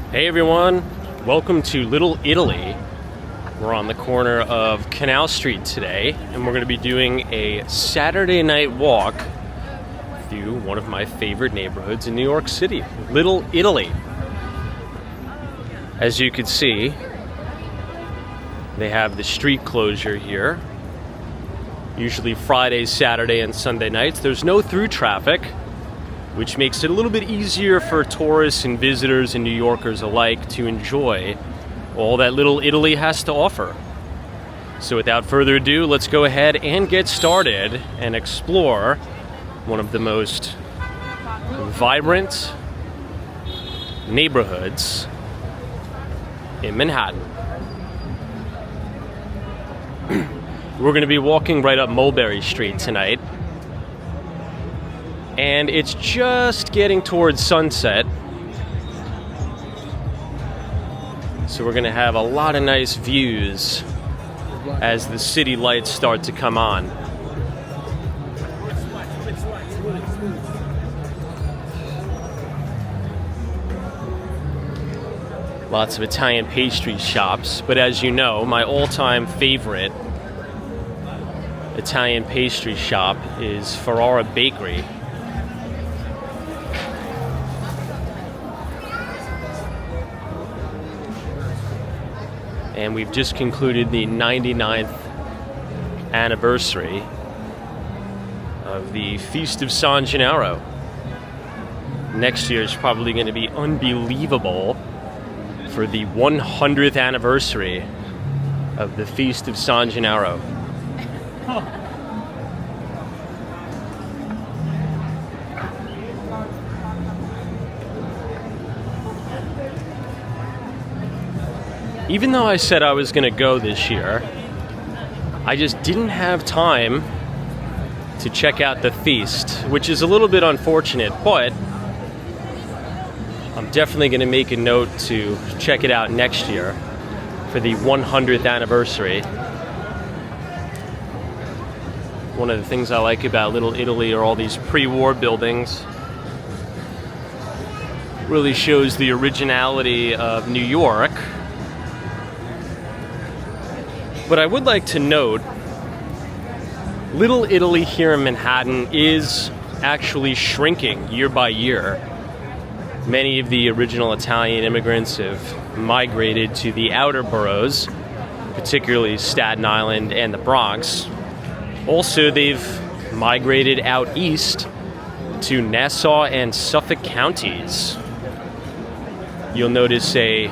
Hey everyone, welcome to Little Italy. We're on the corner of Canal Street today, and we're going to be doing a Saturday night walk through one of my favorite neighborhoods in New York City, Little Italy. As you can see, they have the street closure here. Usually Friday, Saturday, and Sunday nights. There's no through traffic, which makes it a little bit easier for tourists and visitors and New Yorkers alike to enjoy all that Little Italy has to offer. So without further ado, let's go ahead and get started and explore one of the most vibrant neighborhoods in Manhattan. We're going to be walking right up Mulberry Street tonight. And it's just getting towards sunset. So we're gonna have a lot of nice views as the city lights start to come on. Lots of Italian pastry shops, but as you know, my all-time favorite Italian pastry shop is Ferrara Bakery. And we've just concluded the 99th anniversary of the Feast of San Gennaro. Next year is probably going to be unbelievable for the 100th anniversary of the Feast of San Gennaro. Even though I said I was going to go this year, I just didn't have time to check out the feast, which is a little bit unfortunate, but I'm definitely going to make a note to check it out next year for the 100th anniversary. One of the things I like about Little Italy are all these pre-war buildings. Really shows the originality of New York. But I would like to note, Little Italy here in Manhattan is actually shrinking year by year. Many of the original Italian immigrants have migrated to the outer boroughs, particularly Staten Island and the Bronx. Also, they've migrated out east to Nassau and Suffolk counties. You'll notice a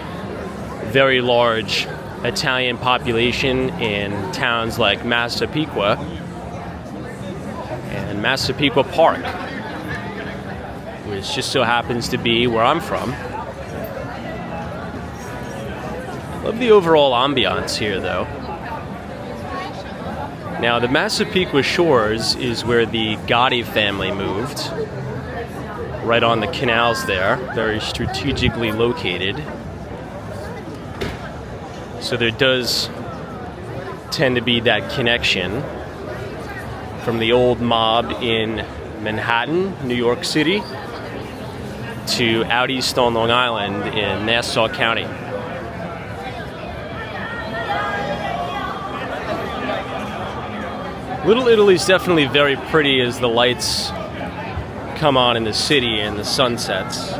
very large Italian population in towns like Massapequa and Massapequa Park, which just so happens to be where I'm from. Love the overall ambiance here, though. Now, the Massapequa Shores is where the Gotti family moved, right on the canals there, very strategically located. So there does tend to be that connection from the old mob in Manhattan, New York City, to out east on Long Island in Nassau County. Little Italy's definitely very pretty as the lights come on in the city and the sunsets.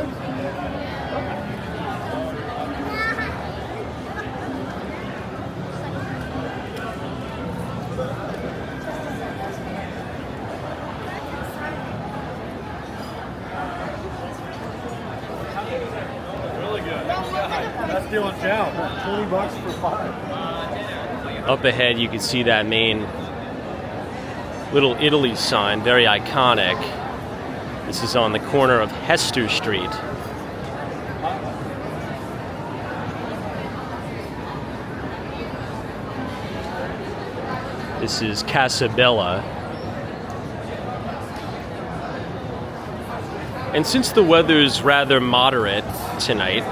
Best deal in town. $20 for 5. Up ahead, you can see that main Little Italy sign, very iconic. This is on the corner of Hester Street. This is Casa Bella. And since the weather's rather moderate tonight,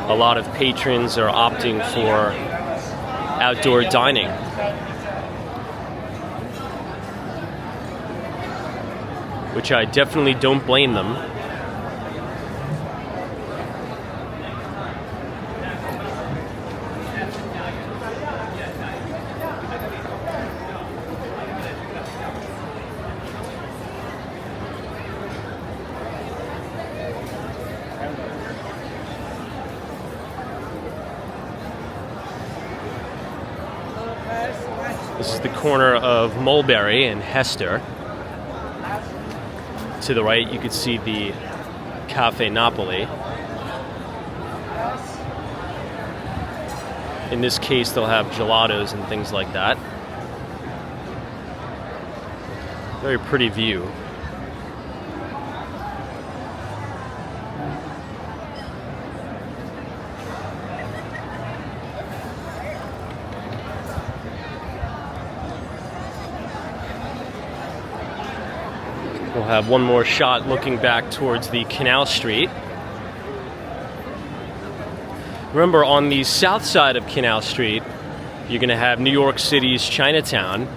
a lot of patrons are opting for outdoor dining. Which I definitely don't blame them. This is the corner of Mulberry and Hester. To the right, you could see the Cafe Napoli. In this case, they'll have gelatos and things like that. Very pretty view. We'll have one more shot looking back towards the Canal Street. Remember, on the south side of Canal Street, you're going to have New York City's Chinatown.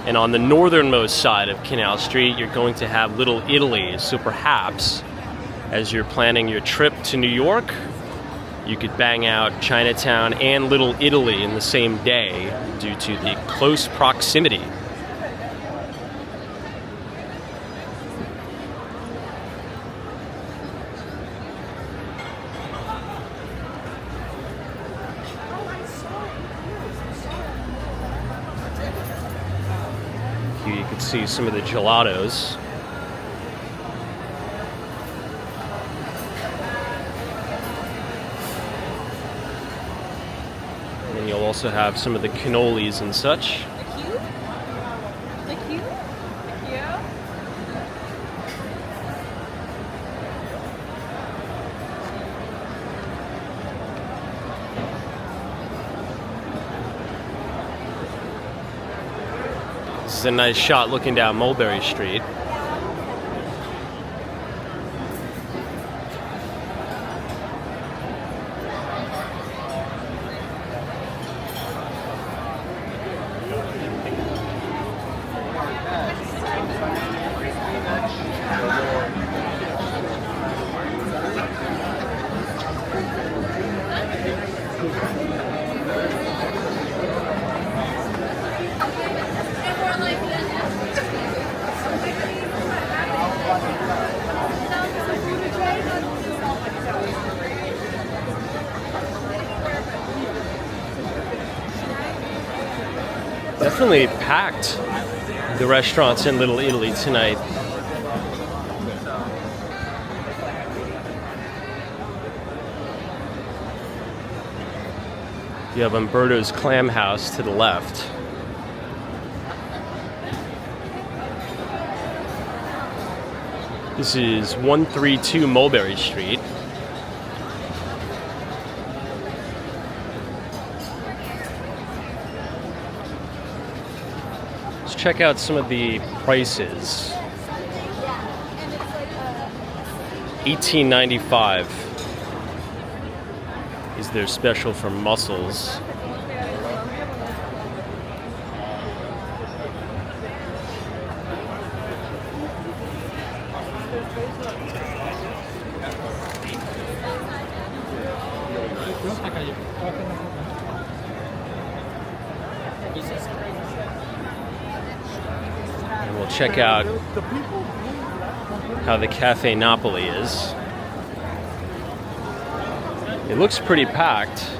And on the northernmost side of Canal Street, you're going to have Little Italy. So perhaps, as you're planning your trip to New York, you could bang out Chinatown and Little Italy in the same day due to the close proximity. Here you can see some of the gelatos. And then you'll also have some of the cannolis and such. This is a nice shot looking down Mulberry Street. Definitely packed, the restaurants in Little Italy tonight. You have Umberto's Clam House to the left. This is 132 Mulberry Street. Check out some of the prices. $18.95 is their special for mussels. And we'll check out how the Cafe Napoli is. It looks pretty packed.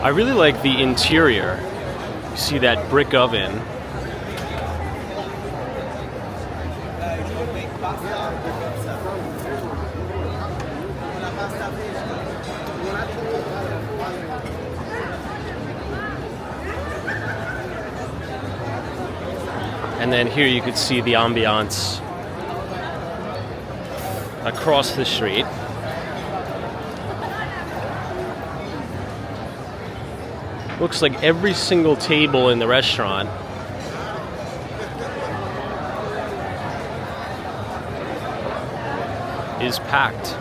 I really like the interior. You see that brick oven. And then here you could see the ambiance across the street. Looks like every single table in the restaurant is packed.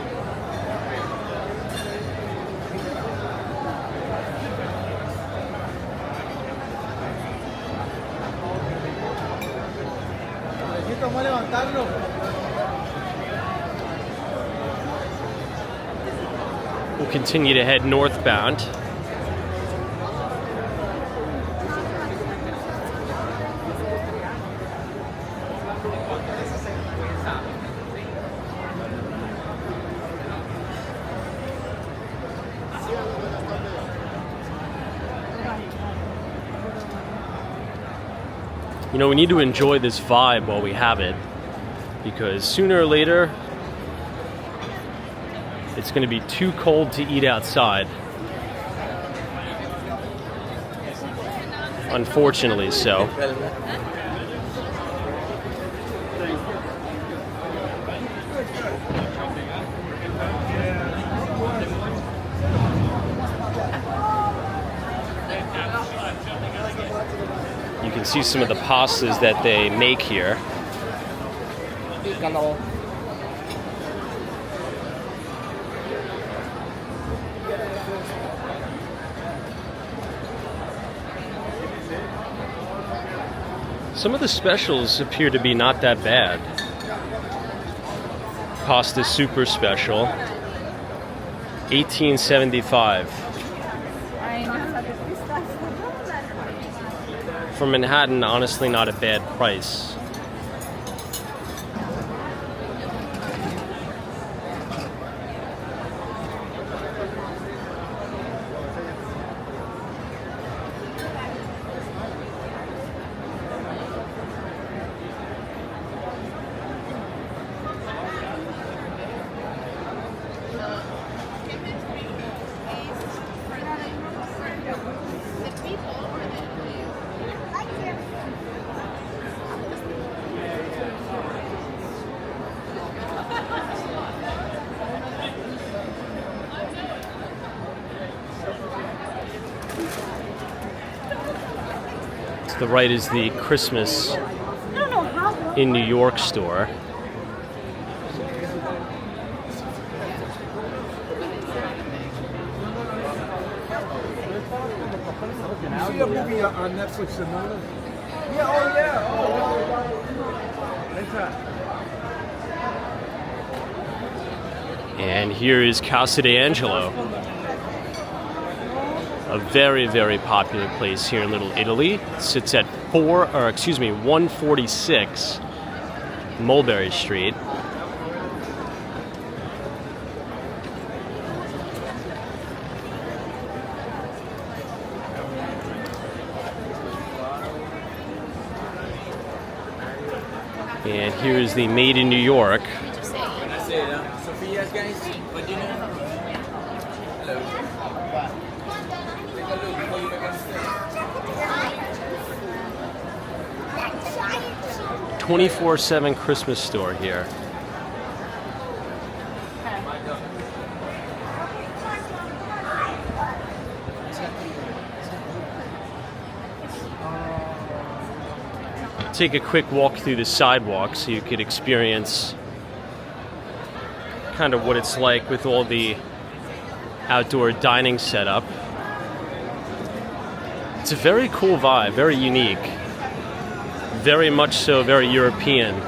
We'll continue to head northbound. You know, we need to enjoy this vibe while we have it, because sooner or later, it's going to be too cold to eat outside. Unfortunately so. You can see some of the pastas that they make here. Some of the specials appear to be not that bad. Pasta super special, $18.75. For Manhattan, honestly not a bad price. To the right is the Christmas in New York store. See a movie on Netflix tonight? Yeah, oh yeah. And here is Casa d'Angelo. A very, very popular place here in Little Italy. It sits at 146 Mulberry Street. And here is the Made in New York. Sophia's guys, what do you know? Hello. 24/7 Christmas store here. Take a quick walk through the sidewalk so you could experience kind of what it's like with all the outdoor dining setup. It's a very cool vibe, very unique. Very much so, very European.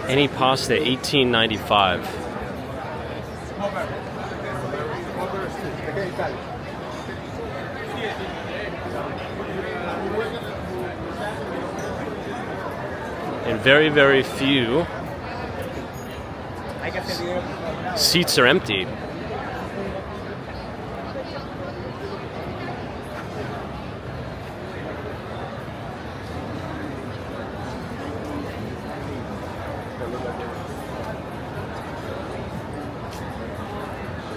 Any pasta, $18.95. And very, very few seats are empty.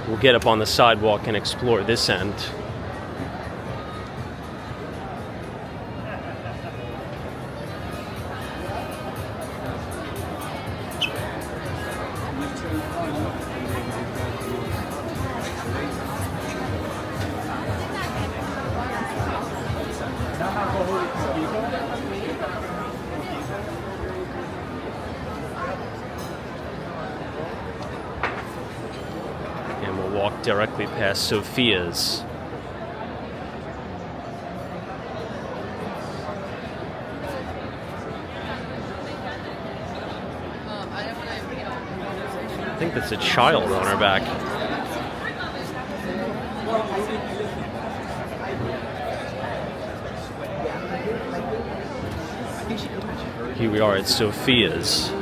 We'll get up on the sidewalk and explore this end. And we'll walk directly past Sophia's. I think that's a child on her back. Here we are at Sophia's.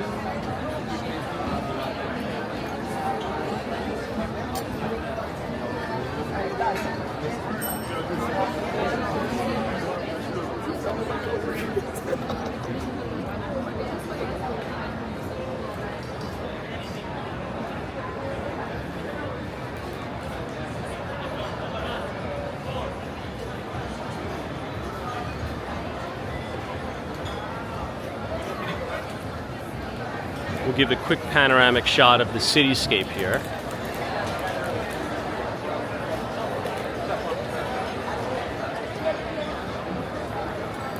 We'll give a quick panoramic shot of the cityscape here.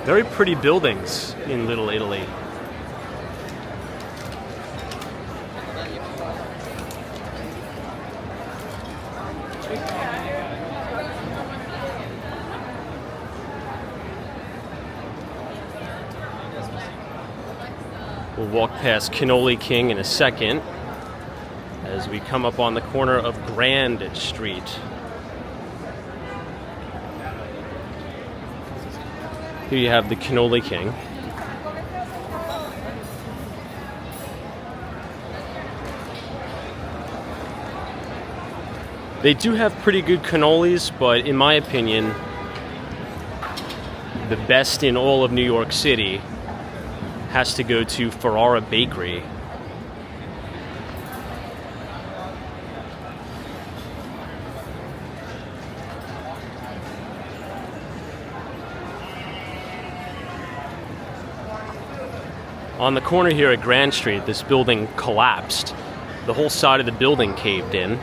Very pretty buildings in Little Italy. We'll walk past Cannoli King in a second as we come up on the corner of Grand Street. Here you have the Cannoli King. They do have pretty good cannolis, but in my opinion, the best in all of New York City has to go to Ferrara Bakery. On the corner here at Grand Street, this building collapsed. The whole side of the building caved in.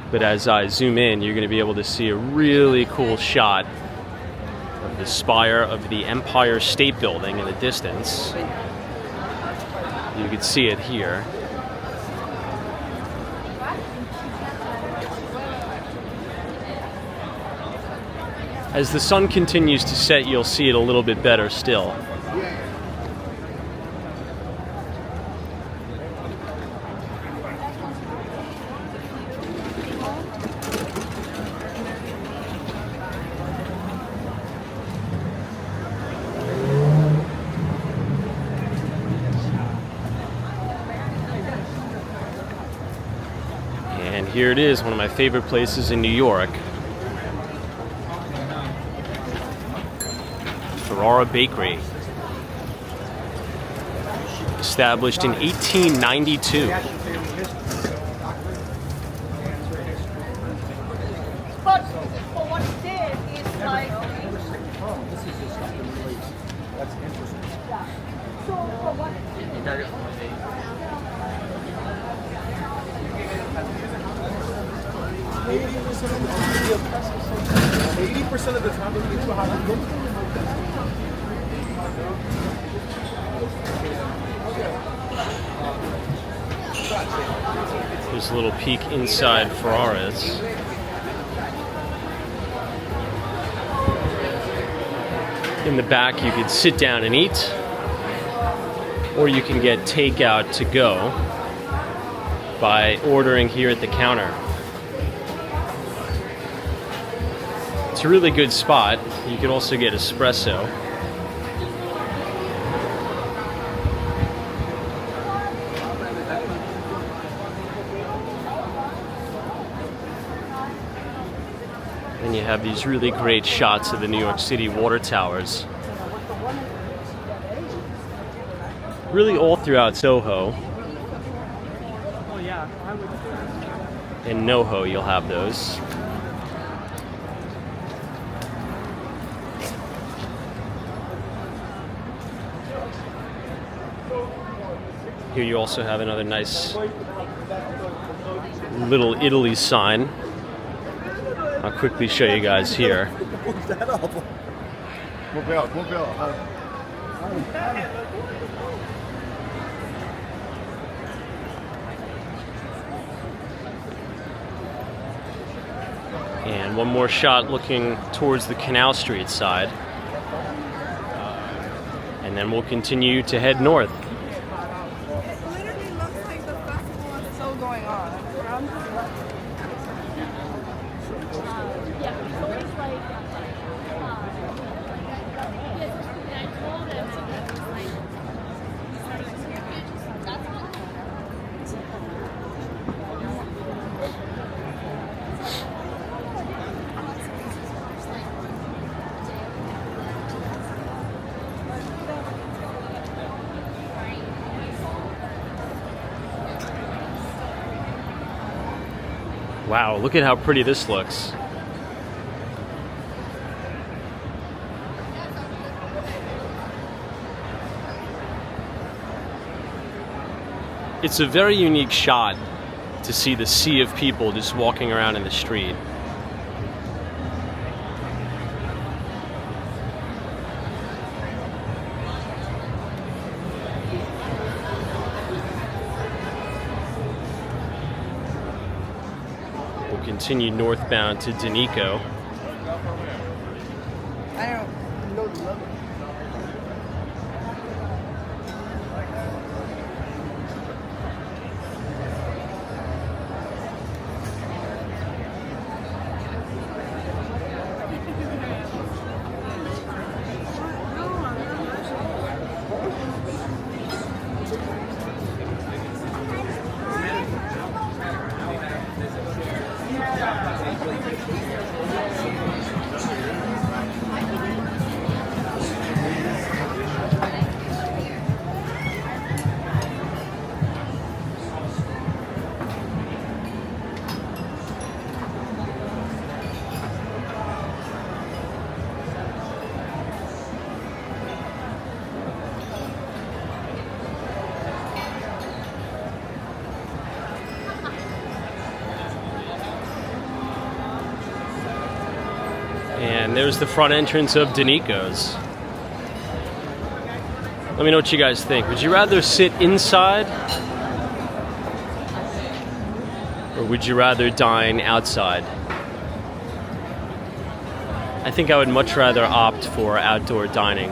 But as I zoom in, you're going to be able to see a really cool shot of the spire of the Empire State Building in the distance. You can see it here. As the sun continues to set, you'll see it a little bit better still. And here it is, one of my favorite places in New York. Ferrara Bakery. Established in 1892. But what it did is like... This is just something really, that's interesting. So for what it did... 80% of the time we get to a hospital. There's a little peek inside Ferrara's. In the back, you could sit down and eat, or you can get takeout to go by ordering here at the counter. It's a really good spot. You can also get espresso. And you have these really great shots of the New York City water towers. Really all throughout Soho. In NoHo you'll have those. Here you also have another nice Little Italy sign. I'll quickly show you guys here. And one more shot looking towards the Canal Street side. And then we'll continue to head north. It literally looks like the festival is still going on. Wow, look at how pretty this looks. It's a very unique shot to see the sea of people just walking around in the street. We'll continue northbound to Danico. And there's the front entrance of Danico's. Let me know what you guys think. Would you rather sit inside? Or would you rather dine outside? I think I would much rather opt for outdoor dining.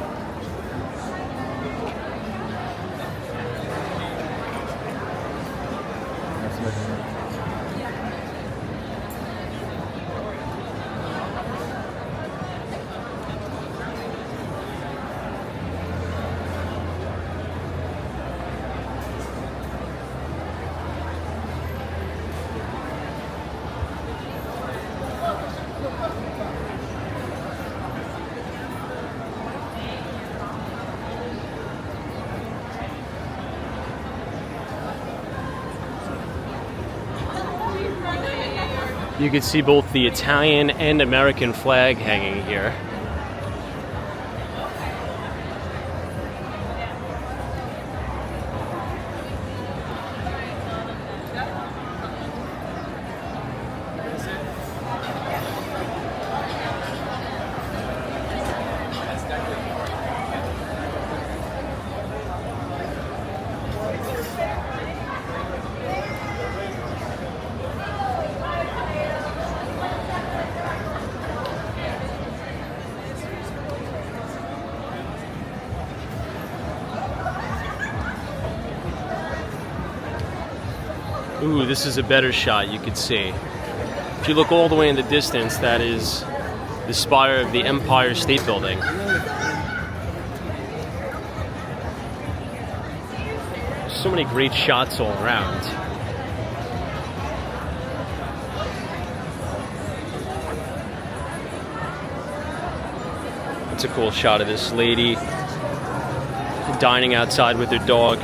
You can see both the Italian and American flag hanging here. Ooh, this is a better shot, you could see. If you look all the way in the distance, that is the spire of the Empire State Building. So many great shots all around. It's a cool shot of this lady dining outside with her dog.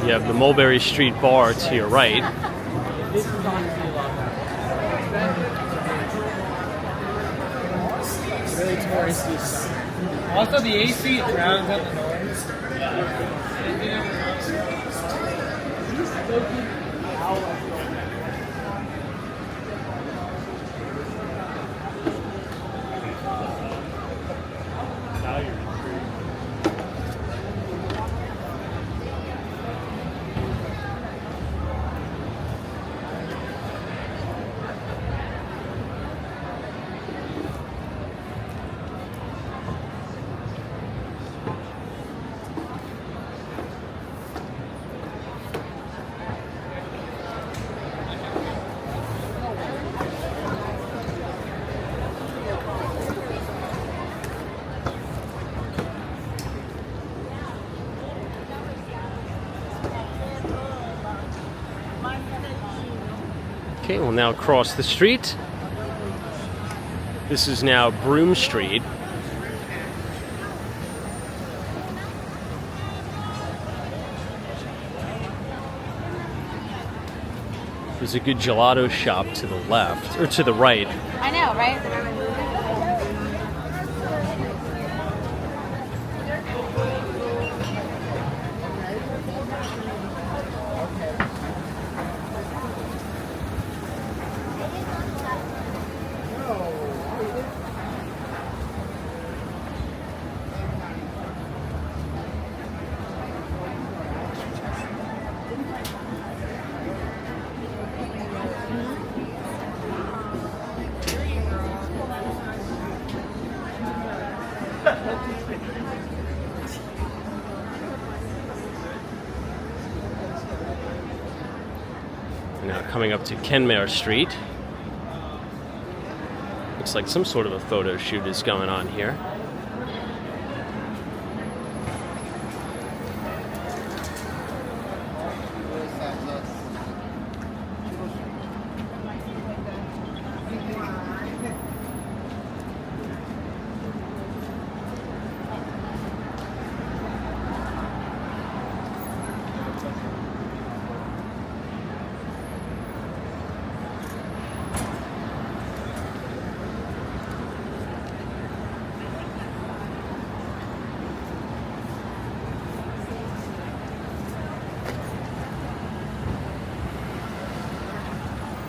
You have the Mulberry Street bar to your right. Really touristy stuff. Also, the AC drowns out the noise. Okay, we'll now cross the street. This is now Broome Street. There's a good gelato shop to the left, or to the right. I know, right? Now coming up to Kenmare Street. Looks like some sort of a photo shoot is going on here.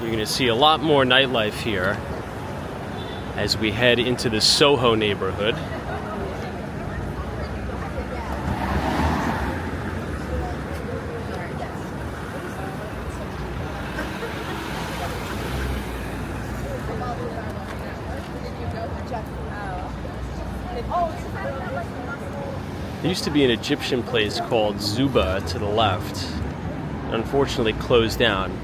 You're going to see a lot more nightlife here as we head into the Soho neighborhood. There used to be an Egyptian place called Zuba to the left. Unfortunately closed down.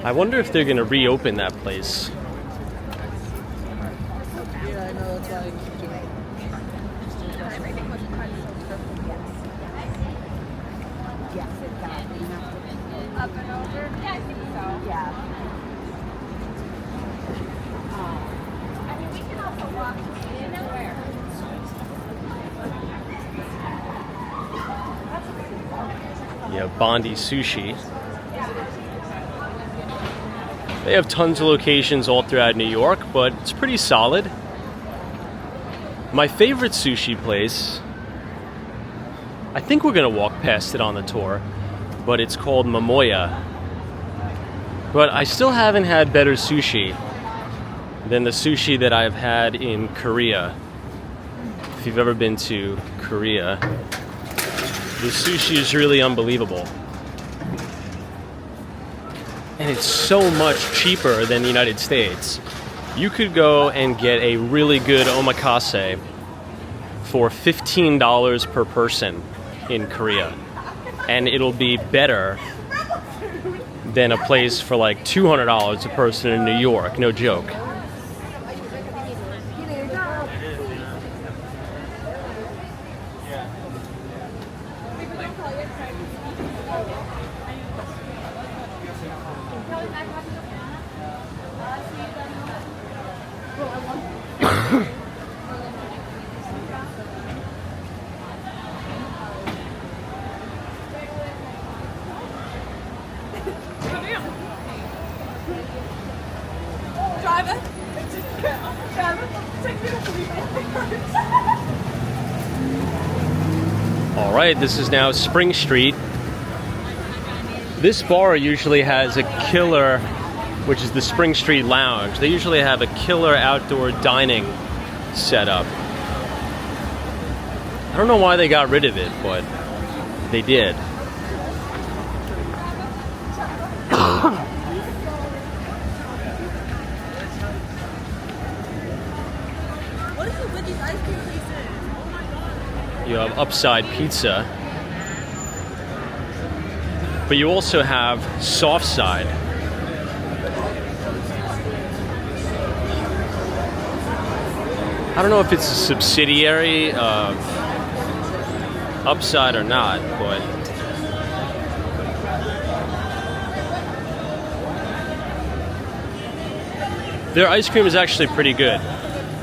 I wonder if they're going to reopen that place. Up and over? Yeah, I think so. Yeah. I mean, we can also walk anywhere. You have Bondi Sushi. They have tons of locations all throughout New York, but it's pretty solid. My favorite sushi place, I think we're going to walk past it on the tour, but it's called Momoya. But I still haven't had better sushi than the sushi that I've had in Korea. If you've ever been to Korea, the sushi is really unbelievable. And it's so much cheaper than the United States. You could go and get a really good omakase for $15 per person in Korea. And it'll be better than a place for like $200 a person in New York. No joke. All right, this is now Spring Street. This bar usually has a killer, which is the Spring Street Lounge. They usually have a killer outdoor dining setup. I don't know why they got rid of it, but they did. What is it with these ice cream pieces? Oh my god. You have Upside Pizza. But you also have Soft Side. I don't know if it's a subsidiary of upside or not, but their ice cream is actually pretty good.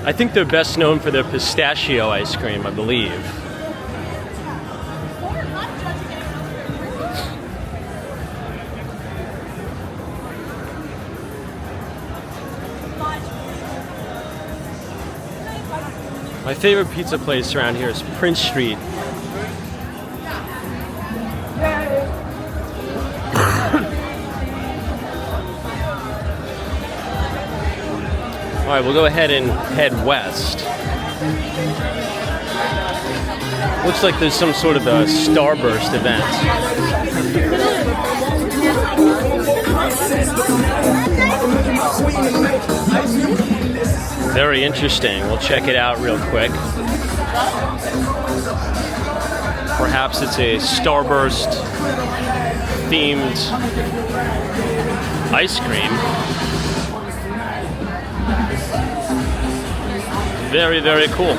I think they're best known for their pistachio ice cream, I believe. My favorite pizza place around here is Prince Street. All right, we'll go ahead and head west. Looks like there's some sort of a Starburst event. Very interesting. We'll check it out real quick. Perhaps it's a Starburst themed ice cream. Very, very cool.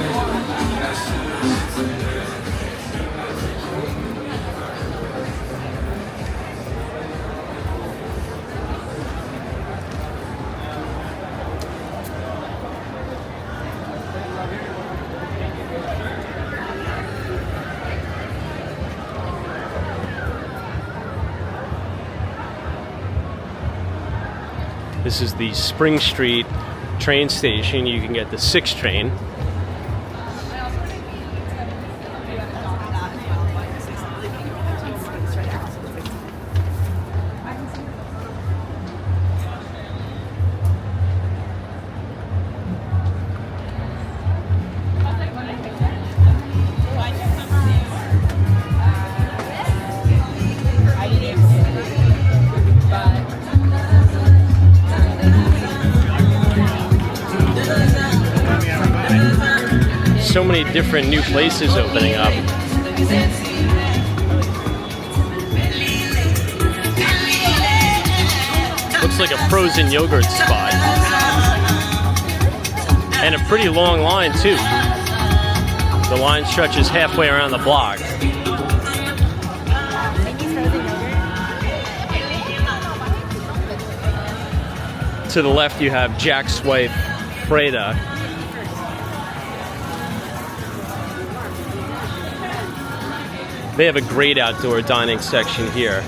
This is the Spring Street train station. You can get the 6 train. So many different new places opening up. Looks like a frozen yogurt spot. And a pretty long line too. The line stretches halfway around the block. To the left you have Jack's wife, Freda. They have a great outdoor dining section here.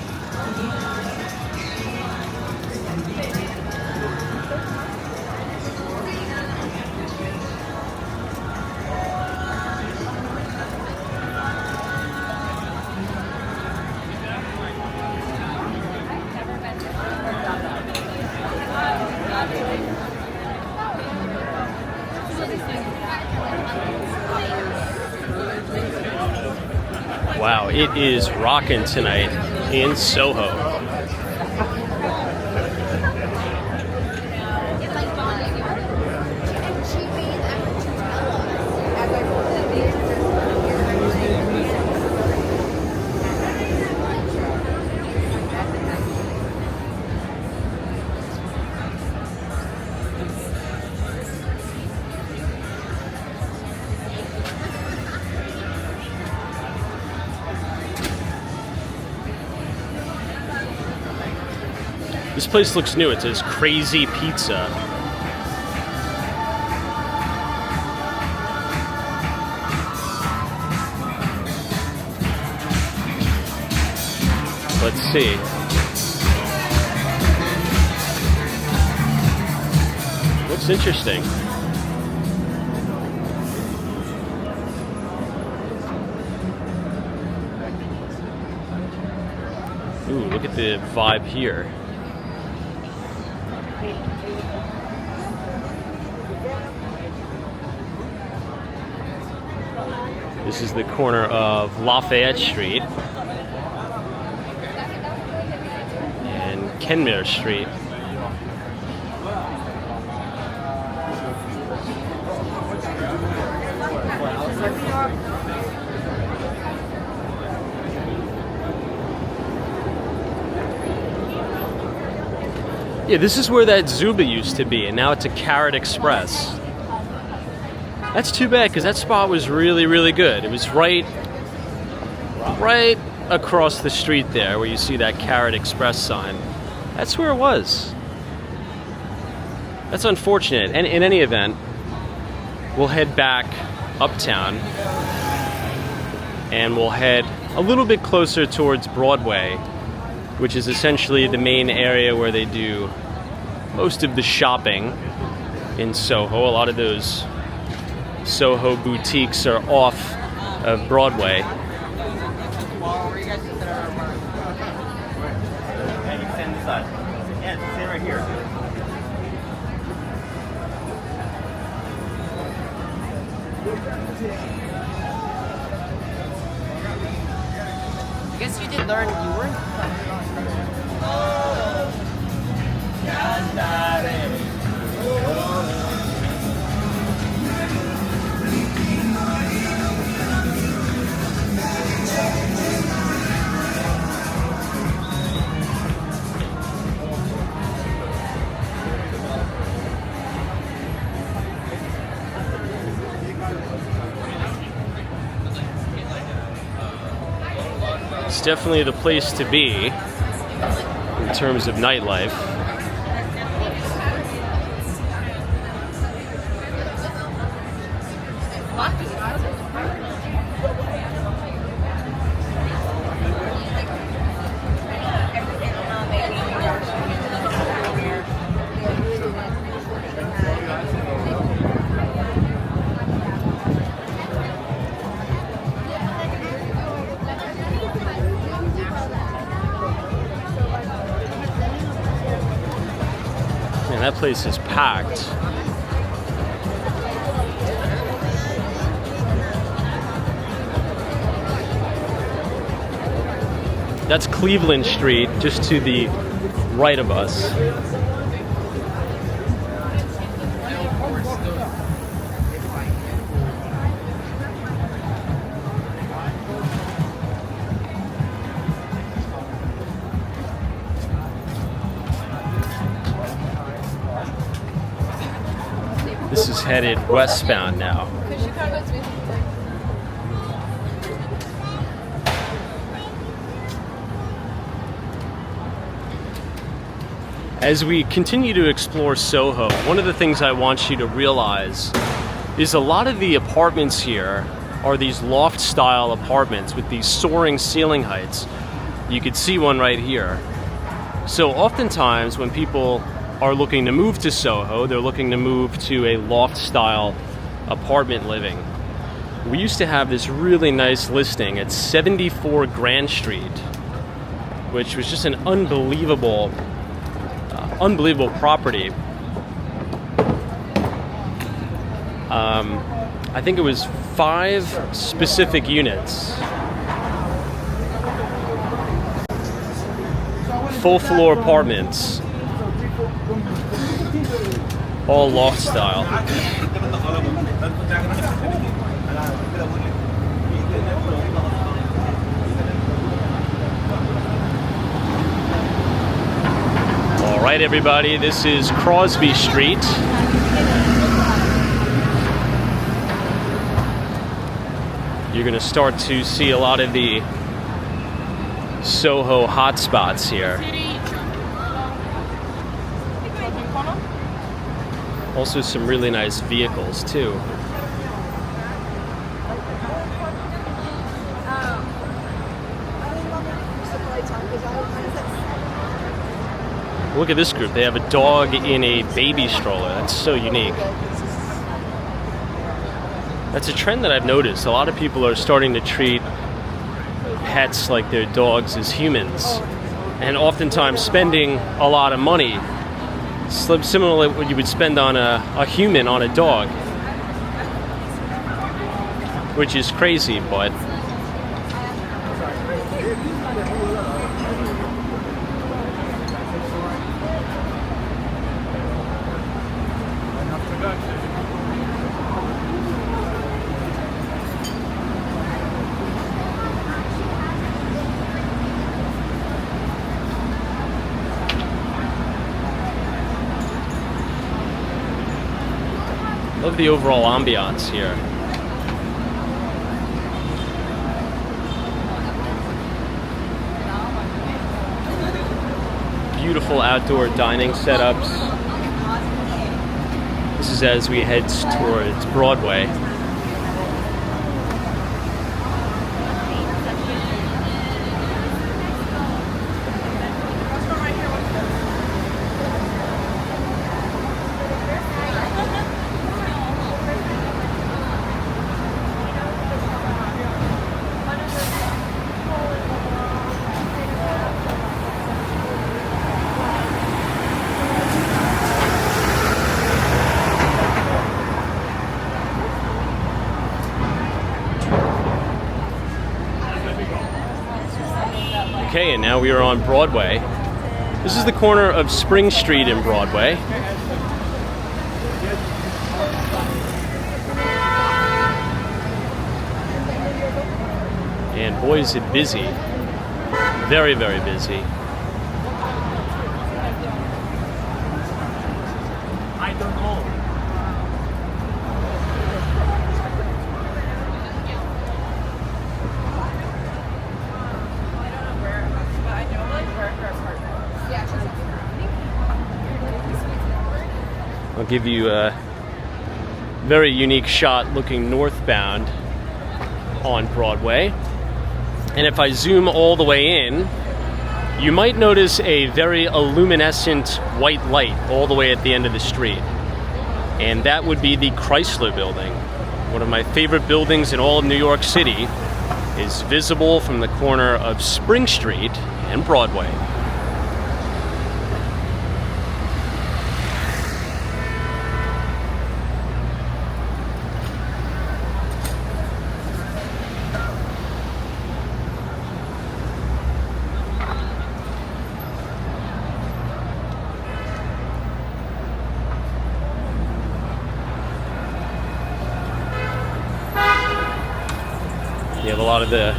Wow, it is rocking tonight in Soho. This place looks new. It says Crazy Pizza. Let's see. Looks interesting. Ooh, look at the vibe here. This is the corner of Lafayette Street and Kenmare Street. Yeah, this is where that Zuba used to be, and now it's a Carrot Express. That's too bad, because that spot was really, really good. It was right right across the street there where you see that Carrot Express sign. That's where it was. That's unfortunate. And in any event, we'll head back uptown and we'll head a little bit closer towards Broadway, which is essentially the main area where they do most of the shopping in Soho. A lot of those Soho boutiques are off of Broadway. Yeah, stay right here. I guess you did learn you weren't. It's definitely the place to be in terms of nightlife. Man, that place is packed. That's Cleveland Street, just to the right of us. This is headed westbound now. As we continue to explore Soho, one of the things I want you to realize is a lot of the apartments here are these loft-style apartments with these soaring ceiling heights. You could see one right here. So oftentimes when people are looking to move to Soho, they're looking to move to a loft-style apartment living. We used to have this really nice listing at 74 Grand Street, which was just an unbelievable property. I think it was 5 specific units. Full floor apartments. All loft style. All right, everybody, this is Crosby Street. You're going to start to see a lot of the Soho hotspots here. Also some really nice vehicles too. Look at this group. They have a dog in a baby stroller. That's so unique. That's a trend that I've noticed. A lot of people are starting to treat pets like their dogs as humans, and oftentimes spending a lot of money, similar to what you would spend on a human on a dog, which is crazy, but love the overall ambiance here. beautiful outdoor dining setups. This is as we head towards Broadway. Okay, and now we are on Broadway. This is the corner of Spring Street and Broadway. And boy, is it busy. Very, very busy. I don't know. I'll give you a very unique shot looking northbound on Broadway. And if I zoom all the way in, you might notice a very luminescent white light all the way at the end of the street. And that would be the Chrysler Building. One of my favorite buildings in all of New York City is visible from the corner of Spring Street and Broadway. You have a lot of the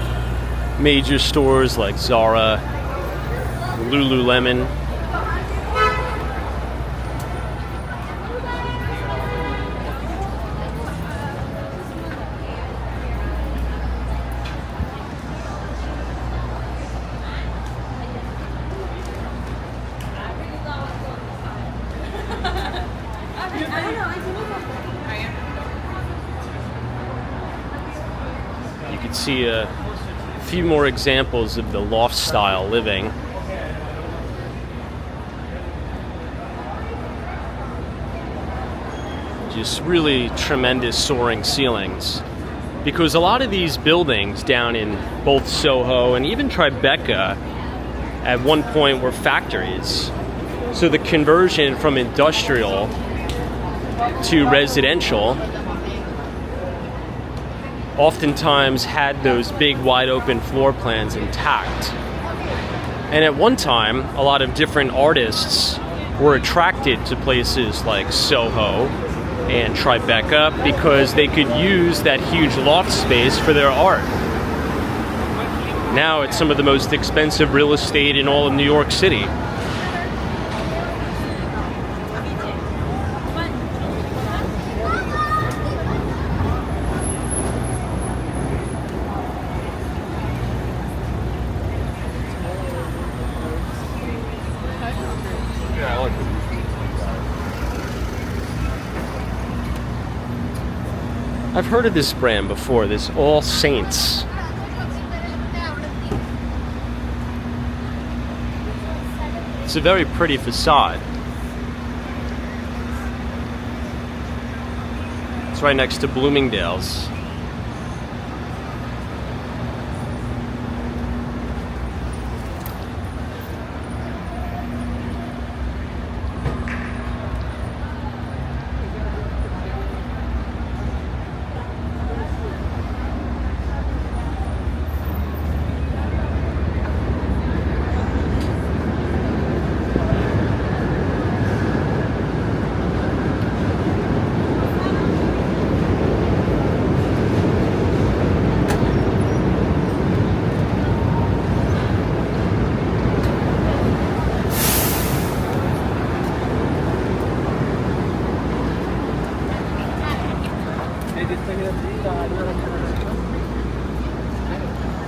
major stores like Zara, Lululemon. You can see a few more examples of the loft style living. Just really tremendous soaring ceilings. Because a lot of these buildings down in both Soho and even Tribeca at one point were factories. So the conversion from industrial to residential oftentimes had those big wide open floor plans intact. And at one time, a lot of different artists were attracted to places like Soho and Tribeca because they could use that huge loft space for their art. Now it's some of the most expensive real estate in all of New York City. I've heard of this brand before, this All Saints. It's a very pretty facade. It's right next to Bloomingdale's.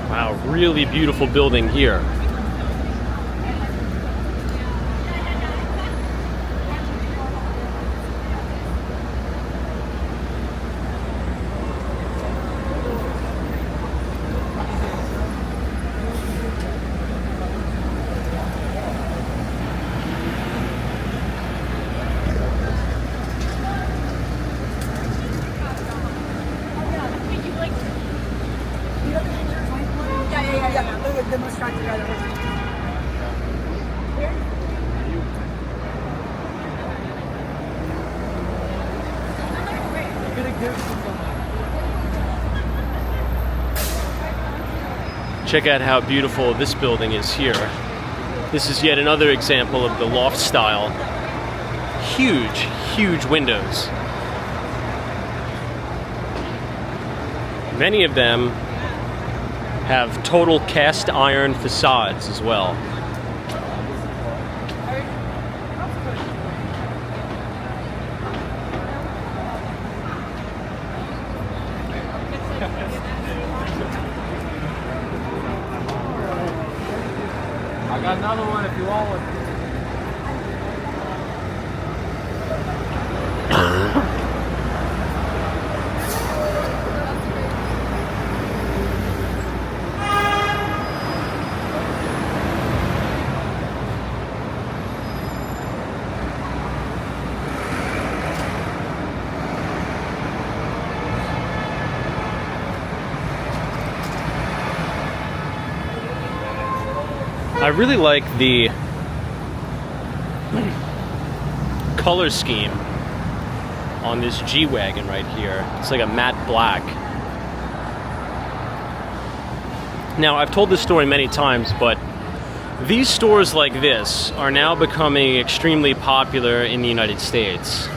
Wow, really beautiful building here. Check out how beautiful this building is here. This is yet another example of the loft style. Huge, huge windows. Many of them have total cast iron facades as well. I got another one if you want one. I really like the color scheme on this G-Wagon right here. It's like a matte black. Now, I've told this story many times, but these stores like this are now becoming extremely popular in the United States.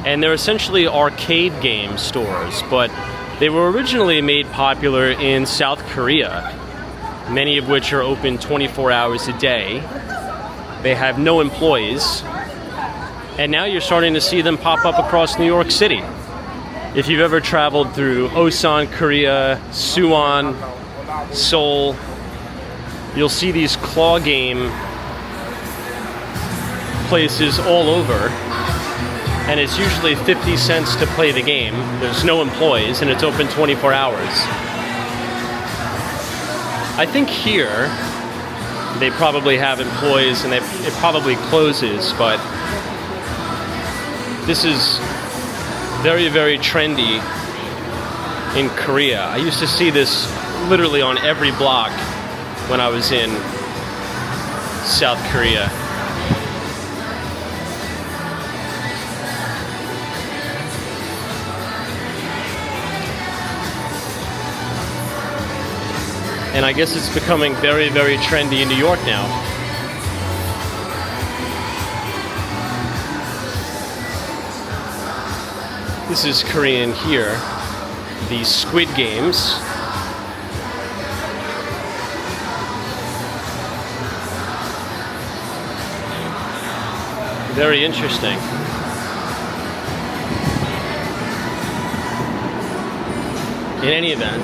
And they're essentially arcade game stores, but they were originally made popular in South Korea, many of which are open 24 hours a day. They have no employees. And now you're starting to see them pop up across New York City. If you've ever traveled through Osan, Korea, Suwon, Seoul, you'll see these claw game places all over. And it's usually 50 cents to play the game. There's no employees and it's open 24 hours. I think here they probably have employees and it probably closes, but this is very, very trendy in Korea. I used to see this literally on every block when I was in South Korea. And I guess it's becoming very, very trendy in New York now. This is Korean here. The Squid Games. Very interesting. In any event,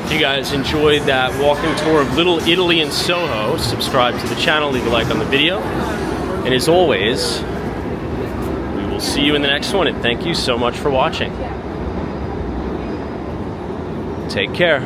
if you guys enjoyed that walking tour of Little Italy in Soho, subscribe to the channel, leave a like on the video. And as always, we will see you in the next one, and thank you so much for watching. Take care.